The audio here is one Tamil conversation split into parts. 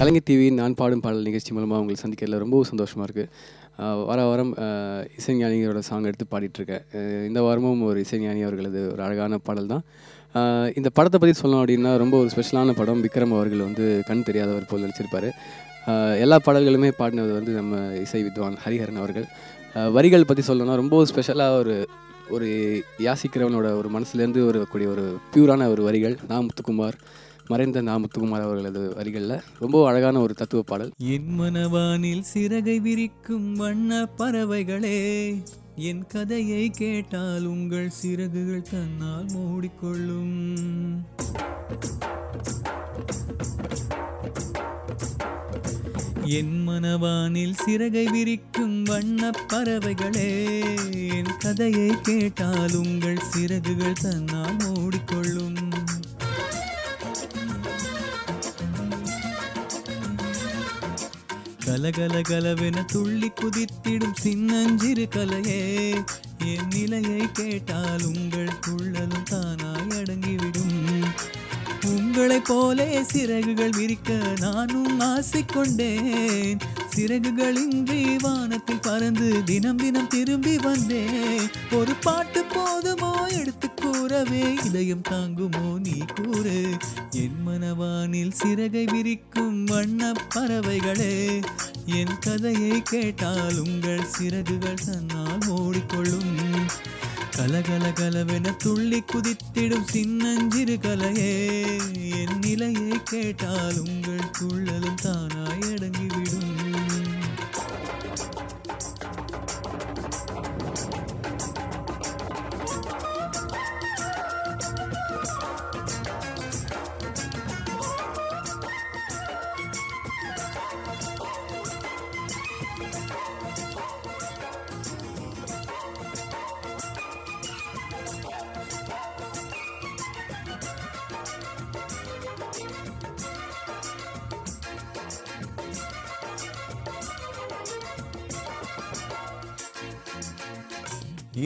கலைஞர் டிவி நான் பாடும் பாடல் நிகழ்ச்சி மூலமாக உங்களை சந்திக்கிறதுல ரொம்ப சந்தோஷமாக இருக்குது. வாரம் இசைஞானிகளோட சாங் எடுத்து பாடிட்டுருக்கேன். இந்த வாரமும் ஒரு இசைஞானி அவர்களது ஒரு அழகான பாடல் தான். இந்த படத்தை பற்றி சொல்லணும் அப்படின்னா ரொம்ப ஒரு ஸ்பெஷலான படம். விக்ரம் அவர்கள் வந்து கண் தெரியாதவர் போல் நடிச்சிருப்பார். எல்லா பாடல்களுமே பாடினது வந்து நம்ம இசை வித்வான் ஹரிஹரன் அவர்கள். வரிகள் பற்றி சொல்லணும்னா ரொம்ப ஸ்பெஷலாக ஒரு யாசிக்கிறவனோட ஒரு மனசுலேருந்து வரக்கூடிய ஒரு பியூரான ஒரு வரிகள். முத்துக்குமார், மறைந்த முத்துக்குமார் அவர்களது வரிகளில் ரொம்ப அழகான ஒரு தத்துவ பாடல். என் மனவானில் சிறகை விரிக்கும் வண்ண பறவைகளே, என் கதையை கேட்டால் உங்கள் சிறகுகள் தன்னால் மூடிக்கொள்ளும். என் மனவானில் சிறகை விரிக்கும் வண்ண பறவைகளே, என் கதையை கேட்டால் உங்கள் சிறகுகள் தன்னால் மூடிக்கொள்ளும். கலகலகலவென துள்ளி குதித்திடும் சின்னஞ்சிறு கலையே, என் நிலையை கேட்டால் உங்கள் துள்ளலும் தானாய் அடங்கிவிடும். உங்களைப் போலே சிறகுகள் விரிக்க நானும் ஆசைக்கொண்டேன். சிறகுகளின்றி வானத்தில் பறந்து தினம் தினம் திரும்பி வந்தேன். ஒரு பாட்டு போதுமோ எடுத்து கூறவே, இதயம் தாங்குமோ நீ கூறு. என் மனவானில் சிறகை விரிக்கும் வண்ண பறவைகளே, என் கதையை கேட்டால் உங்கள் சிறகுகள் தன்னால் மூடிக்கொள்ளும். கலகலகலவென துள்ளி குதித்திடும் சின்னஞ்சிறு கலையே, என் நிலையை கேட்டால் உங்கள் துள்ளலும் தானாய் அடங்கிவிடும்.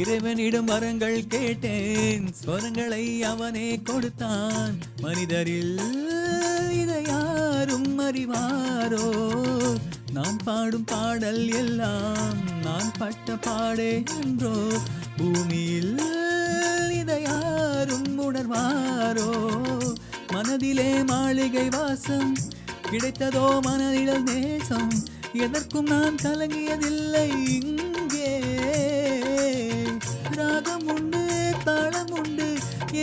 இறைவனிடம் வரங்கள் கேட்டேன், ஸ்வரங்களை அவனே கொடுத்தான். மனிதரில் இதை யாரும் அறிவாரோ? நான் பாடும் பாடல் எல்லாம் நான் பட்ட பாடே என்றோ? பூமியில் இதை யாரும் உணர்வாரோ? மனதிலே மாளிகை வாசம் கிடைத்ததோ மனதில் நேசம், எதற்கும் நான் கலங்கியதில்லை. இங்கே ராகம் உண்டு, தாளம் உண்டு,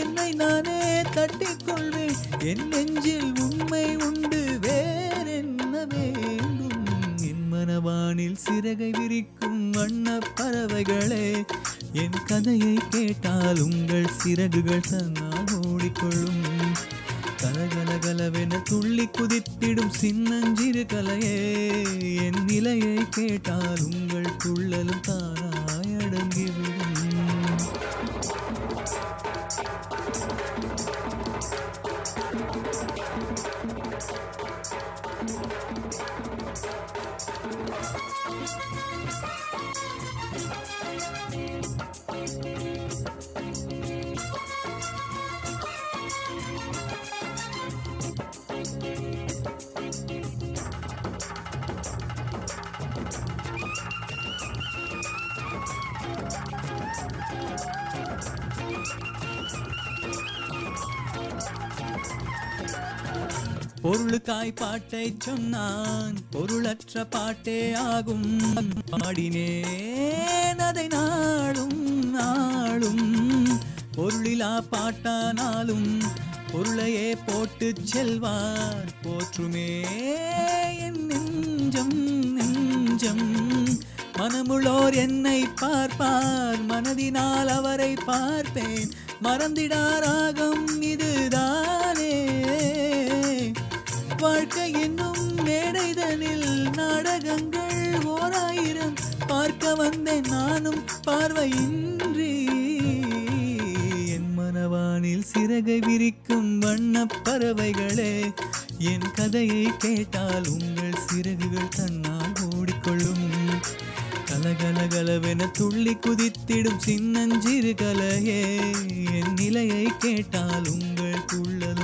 என்னை நானே தட்டிக்கொள்வேன். என் நெஞ்சில் உண்மை உண்டு, வேறென்ன வேண்டும்? என் மனவானில் சிறகை விரிக்கும் வண்ண பறவைகளே, என் கதையை கேட்டால் உங்கள் சிறகுகள் தன்னால் மூடிக்கொள்ளும். கலகலகலவென துள்ளி குதித்திடும் சின்னஞ்சிறு கலையே, என் நிலையை கேட்டால் உங்கள் துள்ளலும் தானாய் அடங்கிவிடும். பொருளுக்காய் பாட்டை சொன்னான், பொருளற்ற பாட்டே ஆகும். பாடினேன் அதை நாளும் நாளும், பொருளிலா பாட்டானாலும் பொருளையே போட்டு செல்வார். போற்றுமே என் நெஞ்சம் நெஞ்சம், மனமுள்ளோர் என்னை பார்ப்பார், மனதினால் அவரை பார்ப்பேன். மறந்திடாராகம் இதுதானே, வாழ்க்கை என்னும் மேடைதனில் நாடகங்கள் 1000 பார்க்க வந்தேன் நானும் பார்வையின்றி. என் மனவானில் சிறகை விரிக்கும் வண்ண பறவைகளே, என் கதையை கேட்டால் உங்கள் சிறகுகள் தன்னால் மூடிக்கொள்ளும். கலகலகலவென துள்ளி குதித்திடும் சின்னஞ்சிறு கலையே, என் நிலையை கேட்டால் உங்கள் துள்ளல்